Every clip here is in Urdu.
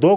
2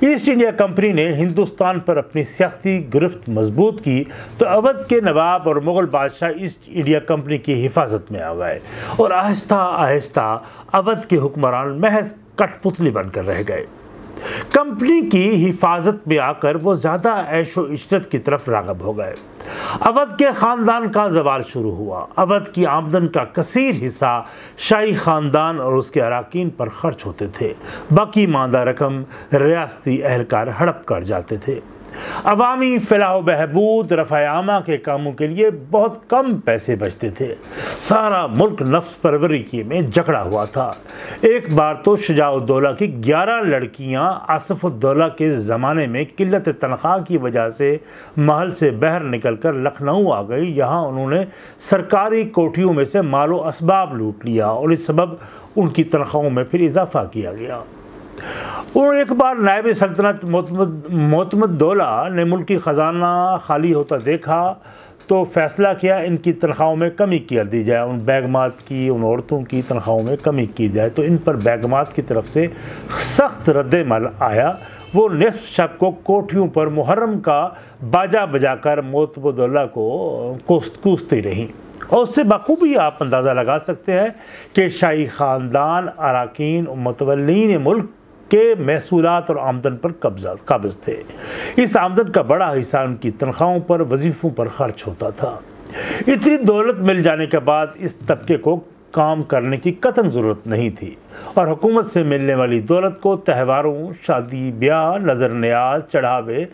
ایسٹ انڈیا کمپنی نے ہندوستان پر اپنی سیاسی گرفت مضبوط کی تو اودھ کے نواب اور مغل بادشاہ ایسٹ انڈیا کمپنی کی حفاظت میں آ گئے اور آہستہ آہستہ اودھ کے حکمران محض کٹ پتلی بن کر رہ گئے۔ کمپنی کی حفاظت میں آ کر وہ زیادہ عیش و عشرت کی طرف راغب ہو گئے۔ اودھ کے خاندان کا زوال شروع ہوا۔ اودھ کی آمدن کا کثیر حصہ شاہی خاندان اور اس کے اراکین پر خرچ ہوتے تھے، باقی ماندہ رقم ریاستی اہلکار ہڑپ کر جاتے تھے۔ عوامی فلاح و بہبود رفع عامہ کے کاموں کے لیے بہت کم پیسے بچتے تھے۔ سارا ملک نفس پروری میں جکڑا ہوا تھا۔ ایک بار تو شجاع الدولہ کی 11 لڑکیاں آصف الدولہ کے زمانے میں قلت تنخواہ کی وجہ سے محل سے باہر نکل کر لکھنؤ آ گئی۔ یہاں انہوں نے سرکاری کوٹھیوں میں سے مال و اسباب لوٹ لیا اور اس سبب ان کی تنخواہوں میں پھر اضافہ کیا گیا۔ اور ایک بار نائب سلطنت معتمد دولہ نے ملکی خزانہ خالی ہوتا دیکھا تو فیصلہ کیا ان کی تنخواہوں میں کمی کر دی جائے، ان بیگمات کی، ان عورتوں کی تنخواہوں میں کمی کی جائے۔ تو ان پر بیگمات کی طرف سے سخت رد عمل آیا۔ وہ نصف شب کو کوٹھیوں پر محرم کا باجا بجا کر معتمد دولہ کو کوستی رہیں، اور اس سے بخوبی آپ اندازہ لگا سکتے ہیں کہ شاہی خاندان اراکین و متولین ملک کے محصولات اور آمدن پر قابض تھے۔ اس آمدن کا بڑا حصہ ان کی تنخواہوں پر، وظیفوں پر خرچ ہوتا تھا۔ اتنی دولت مل جانے کے بعد اس طبقے کو کام کرنے کی قطعاً ضرورت نہیں تھی اور حکومت سے ملنے والی دولت کو تہواروں، شادی بیاہ، نظر نیاز، چڑھاوے،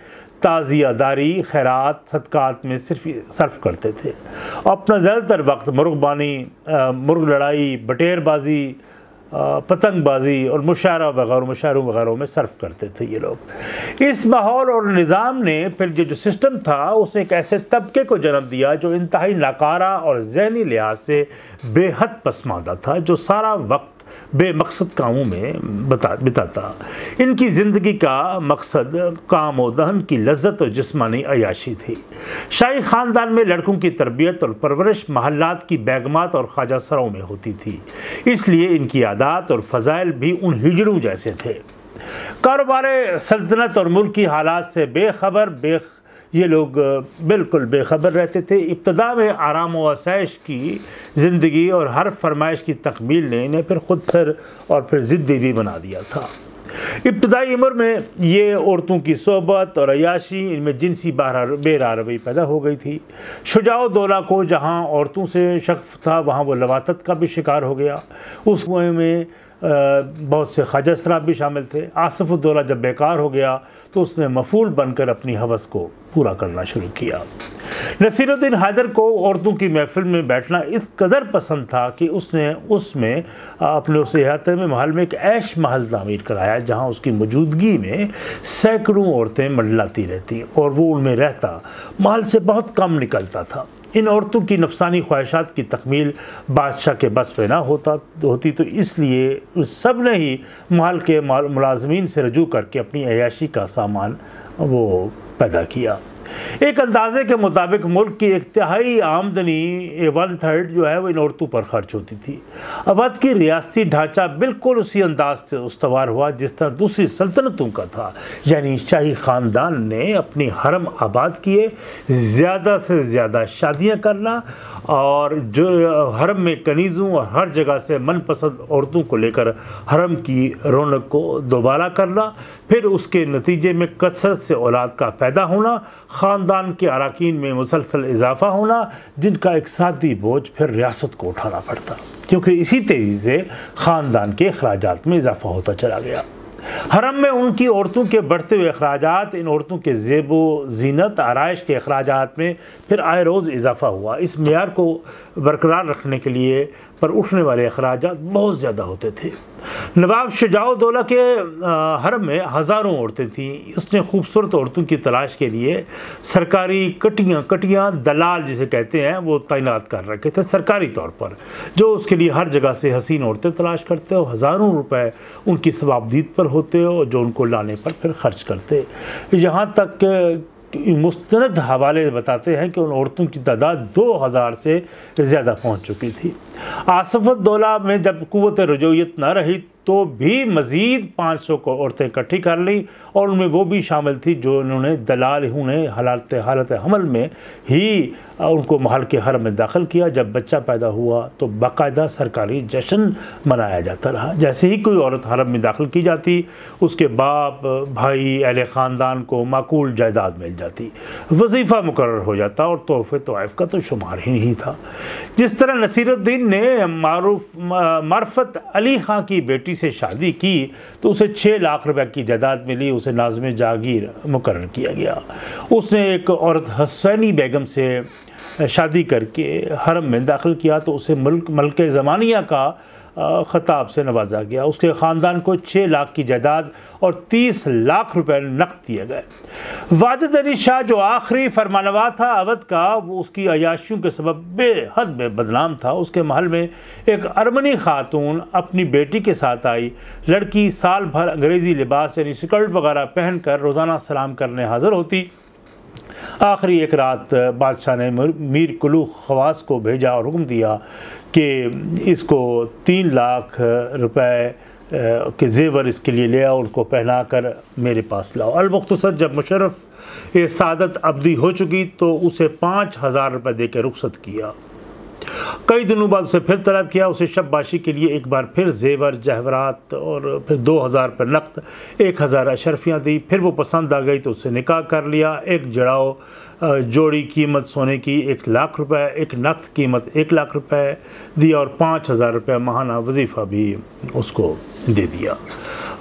تعزیہ داری، خیرات، صدقات میں صرف کرتے تھے۔ اپنا زیادہ تر وقت مرغ لڑائی، بٹیر بازی، پتنگ بازی اور مشاعروں وغیرہ میں صرف کرتے تھے یہ لوگ۔ اس ماحول اور نظام نے پھر جو سسٹم تھا اس نے ایک ایسے طبقے کو جنم دیا جو انتہائی ناکارہ اور ذہنی لحاظ سے بے حد پسماندہ تھا، جو سارا وقت بے مقصد کاموں میں بتاتا۔ ان کی زندگی کا مقصد کام و دہن کی لذت اور جسمانی عیاشی تھی۔ شاہی خاندان میں لڑکوں کی تربیت اور پرورش محلات کی بیگمات اور خواجہ سروں میں ہوتی تھی، اس لیے ان کی عادات اور فضائل بھی ان ہجڑوں جیسے تھے۔ کاروبار سلطنت اور ملک کی حالات سے یہ لوگ بالکل بے خبر رہتے تھے۔ ابتدا میں آرام و آسائش کی زندگی اور ہر فرمائش کی تکمیل نے انہیں پھر خود سر اور پھر ضدی بھی بنا دیا تھا۔ ابتدائی عمر میں یہ عورتوں کی صحبت اور عیاشی، ان میں جنسی بے روی پیدا ہو گئی تھی۔ شجاع الدولہ کو جہاں عورتوں سے شغف تھا وہاں وہ لواطت کا بھی شکار ہو گیا۔ اس موئے میں بہت سے خواجہ سرا بھی شامل تھے۔ آصف الدولہ جب بیکار ہو گیا تو اس نے مفعول بن کر اپنی ہوس کو پورا کرنا شروع کیا۔ نصیر الدین حیدر کو عورتوں کی محفل میں بیٹھنا اس قدر پسند تھا کہ اس نے اپنے احاطے میں محل میں ایک عیش محل تعمیر کرایا، جہاں اس کی موجودگی میں سینکڑوں عورتیں منڈلاتی رہتی اور وہ ان میں رہتا۔ محل سے بہت کم نکلتا تھا۔ ان عورتوں کی نفسانی خواہشات کی تکمیل بادشاہ کے بس میں نہ ہوتی تو اس لیے سب نے ہی محل کے ملازمین سے رجوع کر کے اپنی عیاشی کا سامان وہ پیدا کیا۔ ایک اندازے کے مطابق ملک کی ایک تہائی آمدنی 1/3 جو ہے وہ ان عورتوں پر خرچ ہوتی تھی۔ اودھ کی ریاستی ڈھانچہ بالکل اسی انداز سے استوار ہوا جس طرح دوسری سلطنتوں کا تھا، یعنی شاہی خاندان نے اپنی حرم آباد کیے، زیادہ سے زیادہ شادیاں کرنا اور جو حرم میں کنیزوں اور ہر جگہ سے من پسند عورتوں کو لے کر حرم کی رونق کو دوبارہ کرنا، پھر اس کے نتیجے میں کثرت سے اولاد کا پیدا ہونا، خاندان کے اراکین میں مسلسل اضافہ ہونا، جن کا اقتصادی بوجھ پھر ریاست کو اٹھانا پڑتا، کیونکہ اسی تیزی سے خاندان کے اخراجات میں اضافہ ہوتا چلا گیا۔ حرم میں ان کی عورتوں کے بڑھتے ہوئے اخراجات، ان عورتوں کے زیب و زینت آرائش کے اخراجات میں پھر آئے روز اضافہ ہوا۔ اس معیار کو برقرار رکھنے کے لیے پر اٹھنے والے اخراجات بہت زیادہ ہوتے تھے۔ نواب شجاع الدولہ کے حرم میں ہزاروں عورتیں تھیں۔ اس نے خوبصورت عورتوں کی تلاش کے لیے سرکاری کٹیاں دلال جسے کہتے ہیں وہ تعینات کر رکھے تھے سرکاری طور پر، جو اس کے لیے ہر جگہ سے حسین عورتیں تلاش کرتے اور ہزاروں روپے ان کی ثوابدید پر ہوتے اور جو ان کو لانے پر پھر خرچ کرتے۔ یہاں تک مستند حوالے بتاتے ہیں کہ ان عورتوں کی تعداد 2000 سے زیادہ پہنچ چکی تھی۔ آصف الدولہ میں جب قوت رجوعیت نہ رہی تو بھی مزید 500 کو عورتیں اکٹھی کر لی اور ان میں وہ بھی شامل تھی جو انہوں نے دلال انہیں حالت حمل میں ہی ان کو محل کے حرم میں داخل کیا۔ جب بچہ پیدا ہوا تو باقاعدہ سرکاری جشن منایا جاتا رہا۔ جیسے ہی کوئی عورت حرم میں داخل کی جاتی اس کے باپ، بھائی، اہل خاندان کو معقول جائیداد مل جاتی، وظیفہ مقرر ہو جاتا اور تحفے طوائف کا تو شمار ہی نہیں تھا۔ جس طرح نصیر الدین نے معرفت علی خان کی بیٹی سے شادی کی تو اسے 6 لاکھ روپے کی جائیداد ملی، اسے ناظم جاگیر مقرر کیا گیا۔ اس نے ایک عورت حسینی بیگم سے شادی کر کے حرم میں داخل کیا تو اسے ملک زمانیہ کا خطاب سے نوازا گیا۔ اس کے خاندان کو 6 لاکھ کی جائیداد اور 30 لاکھ روپے نقد دیے گئے۔ واجد علی شاہ جو آخری فرمانروا تھا اودھ کا، وہ اس کی عیاشیوں کے سبب بے حد میں بدنام تھا۔ اس کے محل میں ایک ارمنی خاتون اپنی بیٹی کے ساتھ آئی۔ لڑکی سال بھر انگریزی لباس یعنی سکرٹ وغیرہ پہن کر روزانہ سلام کرنے حاضر ہوتی۔ آخری ایک رات بادشاہ نے میر کلو خواص کو بھیجا اور حکم دیا کہ اس کو 3 لاکھ روپے کے زیور اس کے لیے لے آؤ، ان کو پہنا کر میرے پاس لاؤ۔ المختصر جب مشرف سعادت ابدی ہو چکی تو اسے 5000 روپے دے کے رخصت کیا۔ کئی دنوں بعد اسے پھر طلب کیا۔ اسے شب باشی کے لیے ایک بار پھر زیور جواہرات اور پھر 2000 پر نقد 1000 اشرفیاں دی۔ پھر وہ پسند آ گئی تو اس سے نکاح کر لیا۔ ایک جوڑی قیمت سونے کی 1 لاکھ روپے، ایک نقد قیمت 1 لاکھ روپے دی اور 5000 روپے ماہانہ وظیفہ بھی اس کو دے دیا۔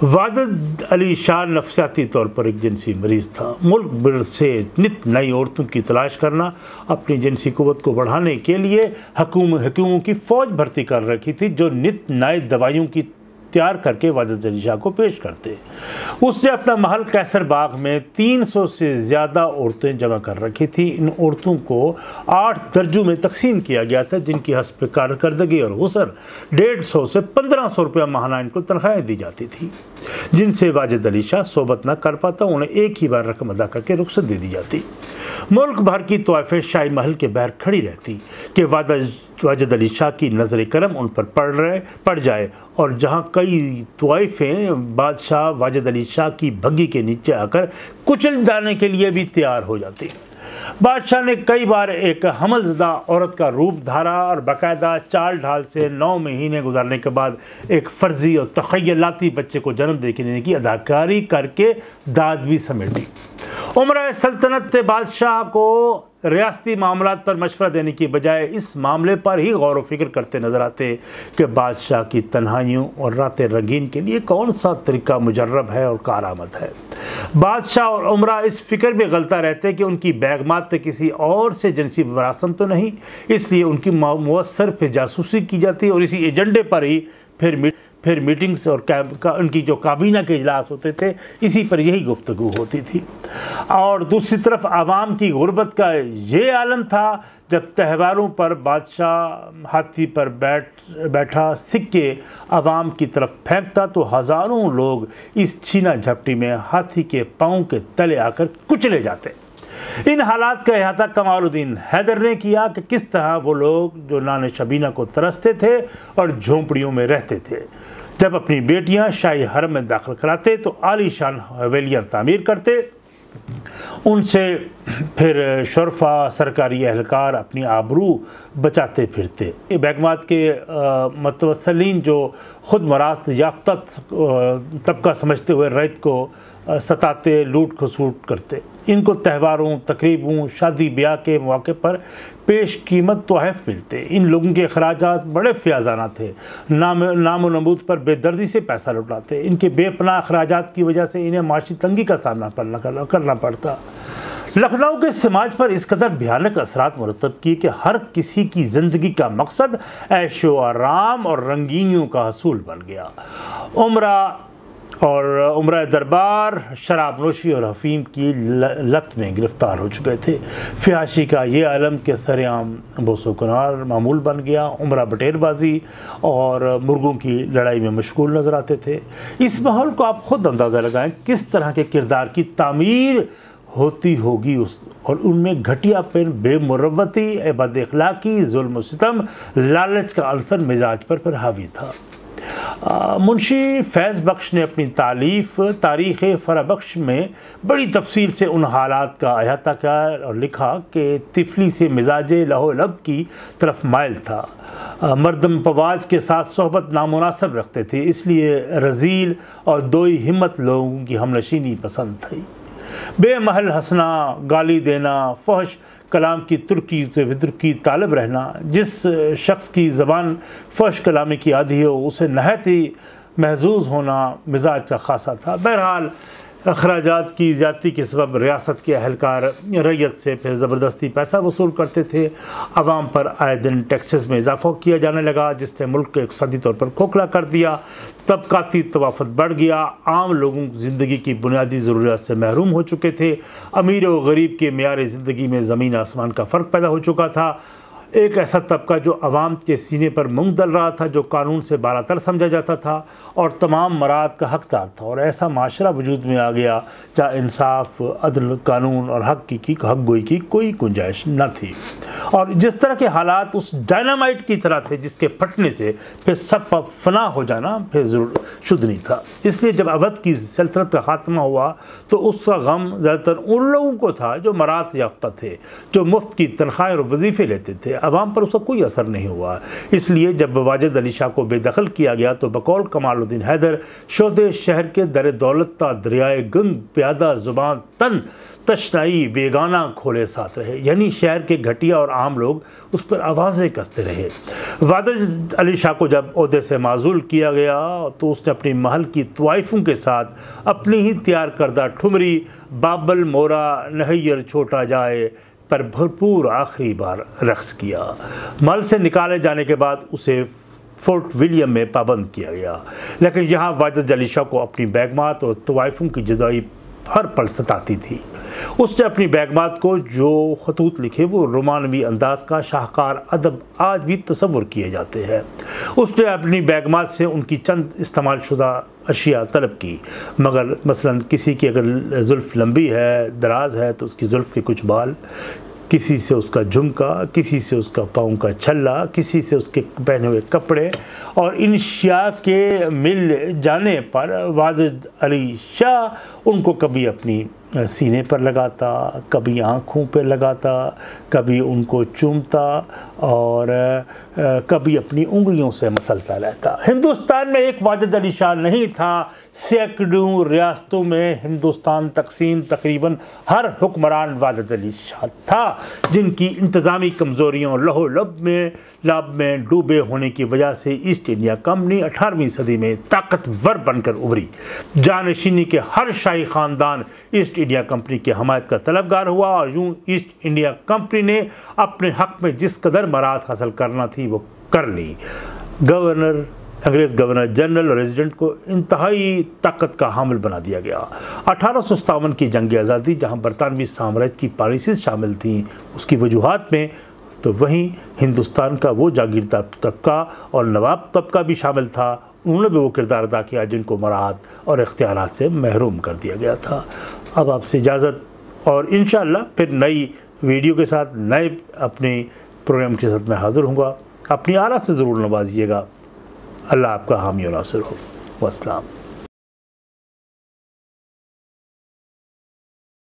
واجد علی شاہ نفسیاتی طور پر ایک جنسی مریض تھا۔ ملک بھر سے نت نئی عورتوں کی تلاش کرنا، اپنی جنسی قوت کو بڑھانے کے لیے حکوموں کی فوج بھرتی کر رکھی تھی جو نت نئے دوائیوں کی تیار کر کے واجد علی شاہ کو پیش کرتے۔ اس نے اپنا محل قیصر باغ میں 300 سے زیادہ عورتیں جمع کر رکھی تھی۔ ان عورتوں کو 8 درجوں میں تقسیم کیا گیا تھا جن کی حسب کارکردگی اور حسن 150 سے 1500 روپے ماہانہ ان کو تنخواہیں دی جاتی تھی، جن سے واجد علی شاہ صحبت نہ کر پاتا، انہیں ایک ہی بار رقم ادا کر کے رخصت دے دی جاتی۔ ملک بھر کی طوائفیں شاہی محل کے باہر کھڑی رہتی کہ واجد علی شاہ کی نظر کرم ان پر پڑ جائے، اور جہاں کئی طوائفیں بادشاہ واجد علی شاہ کی بھگی کے نیچے آ کر کچل جانے کے لیے بھی تیار ہو جاتی۔ بادشاہ نے کئی بار ایک حمل زدہ عورت کا روپ دھارا اور باقاعدہ چال ڈھال سے 9 مہینے گزارنے کے بعد ایک فرضی اور تخیلاتی بچے کو جنم دینے کی اداکاری کر کے داد بھی سمیٹی۔ عمرہ سلطنت بادشاہ کو ریاستی معاملات پر مشورہ دینے کی بجائے اس معاملے پر ہی غور و فکر کرتے نظر آتے کہ بادشاہ کی تنہائیوں اور راتیں رنگین کے لیے کون سا طریقہ مجرب ہے اور کارآمد ہے۔ بادشاہ اور عمرہ اس فکر میں غلطہ رہتے کہ ان کی بیگمات کسی اور سے جنسی مراسم تو نہیں، اس لیے ان کی مؤثر پھر جاسوسی کی جاتی اور اسی ایجنڈے پر ہی پھر میٹنگز اور ان کی جو کابینہ کے اجلاس ہوتے تھے، اسی پر یہی گفتگو ہوتی تھی۔ اور دوسری طرف عوام کی غربت کا یہ عالم تھا جب تہواروں پر بادشاہ ہاتھی پر بیٹھا سکے عوام کی طرف پھینکتا تو ہزاروں لوگ اس چھینا جھپٹی میں ہاتھی کے پاؤں کے تلے آ کر کچلے جاتے۔ ان حالات کا احاطہ کمال الدین حیدر نے کیا کہ کس طرح وہ لوگ جو نان شبینہ کو ترستے تھے اور جھونپڑیوں میں رہتے تھے، جب اپنی بیٹیاں شاہی حرم میں داخل کراتے تو عالی شان حویلیاں تعمیر کرتے، ان سے پھر شرفا سرکاری اہلکار اپنی آبرو بچاتے پھرتے۔ بیگمات کے متوسلین جو خود مراد یافتہ طبقہ سمجھتے ہوئے رعیت کو ستاتے، لوٹ کھسوٹ کرتے۔ ان کو تہواروں، تقریبوں، شادی بیاہ کے مواقع پر پیش قیمت تحائف ملتے۔ ان لوگوں کے اخراجات بڑے فیاضانہ تھے، نام و نمود پر بے دردی سے پیسہ لوٹاتے۔ ان کے بے پناہ اخراجات کی وجہ سے انہیں معاشی تنگی کا سامنا کرنا پڑتا۔ لکھنؤ کے سماج پر اس قدر بھیانک اثرات مرتب کیے کہ ہر کسی کی زندگی کا مقصد عیش و آرام اور رنگینیوں کا حصول بن گیا۔ عمرہ دربار شراب نوشی اور حفیم کی لت میں گرفتار ہو چکے تھے۔ فحاشی کا یہ عالم کے سر عام بوس و کنار معمول بن گیا۔ عمرہ بٹیر بازی اور مرغوں کی لڑائی میں مشغول نظر آتے تھے۔ اس ماحول کو آپ خود اندازہ لگائیں کس طرح کے کردار کی تعمیر ہوتی ہوگی اور ان میں گھٹیا پن، بے مروتی، بد اخلاقی، ظلم و ستم، لالچ کا عنصر مزاج پر حاوی تھا۔ منشی فیض بخش نے اپنی تالیف تاریخ فرابخش میں بڑی تفصیل سے ان حالات کا احاطہ کیا اور لکھا کہ طفلی سے مزاج لہو لب کی طرف مائل تھا، مردم پواج کے ساتھ صحبت نامناسب رکھتے تھے، اس لیے رذیل اور دوئی ہمت لوگوں کی ہمنشینی پسند تھی۔ بے محل ہنسنا، گالی دینا، فحش کلام کی ترکی طالب رہنا، جس شخص کی زبان فحش کلامی کی عادی ہو اسے نہایت ہی محظوظ ہونا مزاج کا خاصا تھا۔ بہرحال اخراجات کی زیادتی کے سبب ریاست کے اہلکار ریت سے پھر زبردستی پیسہ وصول کرتے تھے، عوام پر آئے دن ٹیکسز میں اضافہ کیا جانے لگا جس نے ملک کو اقتصادی طور پر کھوکھلا کر دیا، طبقاتی توافت بڑھ گیا، عام لوگوں زندگی کی بنیادی ضروریات سے محروم ہو چکے تھے، امیر و غریب کے معیار زندگی میں زمین آسمان کا فرق پیدا ہو چکا تھا۔ ایک ایسا طبقہ جو عوام کے سینے پر منگ ڈل رہا تھا، جو قانون سے بالاتر سمجھا جاتا تھا اور تمام مراد کا حقدار تھا، اور ایسا معاشرہ وجود میں آ گیا جہاں انصاف، عدل، قانون اور حق گوئی کی کوئی گنجائش نہ تھی، اور جس طرح کے حالات اس ڈائنامائٹ کی طرح تھے جس کے پھٹنے سے پھر سب پر فنا ہو جانا پھر ضرور شدھ نہیں تھا۔ اس لیے جب اودھ کی سلطنت کا خاتمہ ہوا تو اس کا غم زیادہ تر ان لوگوں کو تھا جو مراد یافتہ تھے، جو مفت کی تنخواہیں اور وظیفے لیتے تھے، عوام پر اس کا کوئی اثر نہیں ہوا۔ اس لیے جب واجد علی شاہ کو بے دخل کیا گیا تو بقول کمال الدین حیدر شودے شہر کے در دولت تا دریائے گنگ پیادہ زبان تن تشنائی بیگانہ کھولے ساتھ رہے، یعنی شہر کے گھٹیا اور عام لوگ اس پر آوازیں کستے رہے۔ واجد علی شاہ کو جب عہدے سے معزول کیا گیا تو اس نے اپنی محل کی طوائفوں کے ساتھ اپنی ہی تیار کردہ ٹھمری بابل مورا نہیر چھوٹا جائے پر بھرپور آخری بار رقص کیا۔ محل سے نکالے جانے کے بعد اسے فورٹ ولیم میں پابند کیا گیا، لیکن یہاں واجد علی شاہ کو اپنی بیگمات اور طوائفوں کی جدائی ہر پل ستاتی تھی۔ اس نے اپنی بیگمات کو جو خطوط لکھے وہ رومانوی انداز کا شاہکار ادب آج بھی تصور کیے جاتے ہیں۔ اس نے اپنی بیگمات سے ان کی چند استعمال شدہ اشیاء طلب کی، مگر مثلا کسی کی اگر زلف لمبی ہے، دراز ہے تو اس کی زلف کے کچھ بال، کسی سے اس کا جھمکا، کسی سے اس کا پاؤں کا چھلا، کسی سے اس کے پہنے ہوئے کپڑے، اور ان اشیاء کے مل جانے پر واجد علی شاہ ان کو کبھی اپنی سینے پر لگاتا، کبھی آنکھوں پہ لگاتا، کبھی ان کو چومتا اور کبھی اپنی انگلیوں سے مسلتا رہتا۔ ہندوستان میں ایک واجد علی شاہ نہیں تھا، سینکڑوں ریاستوں میں ہندوستان تقسیم تقریباً ہر حکمران واجد علی شاہ تھا، جن کی انتظامی کمزوریوں لہو لب میں ڈوبے ہونے کی وجہ سے ایسٹ انڈیا کمپنی 18ویں صدی میں طاقتور بن کر ابھری۔ جانشینی کے ہر شاہی خاندان ایسٹ انڈیا کمپنی کی حمایت کا طلبگار ہوا، اور یوں ایسٹ انڈیا کمپنی نے اپنے حق میں جس قدر مراد حاصل کرنا تھی وہ کر لی۔ انگریز گورنر جنرل اور ریزیڈنٹ کو انتہائی طاقت کا حامل بنا دیا گیا۔ 1857 کی جنگ آزادی جہاں برطانوی سامراج کی پالیسیز شامل تھیں اس کی وجوہات میں، تو وہیں ہندوستان کا وہ جاگیردار طبقہ اور نواب طبقہ بھی شامل تھا، انہوں نے بھی وہ کردار ادا کیا جن کو مراعات اور اختیارات سے محروم کر دیا گیا تھا۔ اب آپ سے اجازت، اور انشاءاللہ پھر نئی ویڈیو کے ساتھ نئے اپنے پروگرام کے ساتھ میں حاضر ہوں گا۔ اپنی آرا سے ضرور نوازیے گا۔ اللہ آپ کا حامی و ناصر ہو۔ والسلام۔